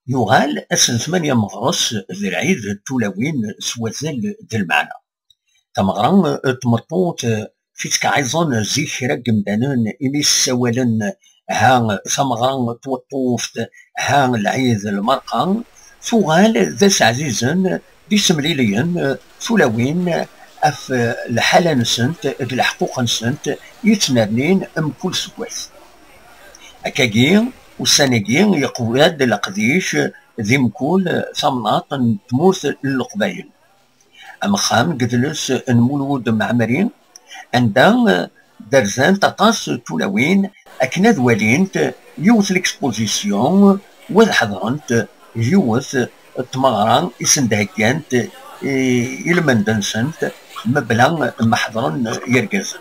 يغال أسن 8 مغرس ذي العيد التولوين سوازال د المعنى تمغران تمطوط في تكعيزون زيك رقم دانون إميس سوالن ها تمغران توطوفت ها العيد المرقان ثوغال ذا عزيزن بسمليليا تولوين اف الحالة نسنت الحقوق نسنت يتنابنين كل سواس أكاكي والسناكي يقولاد القديش ذي مكول ثمناط تموت للقبايل أمخام قدلس المولود معمرين عندها درزان تطاس تولوين أكنا ذوالينت يوث الإكسبوزيسيون وذ حضرنت يوث التمغران إسندهكانت إلمندنسنت مبلا محضرن يرقز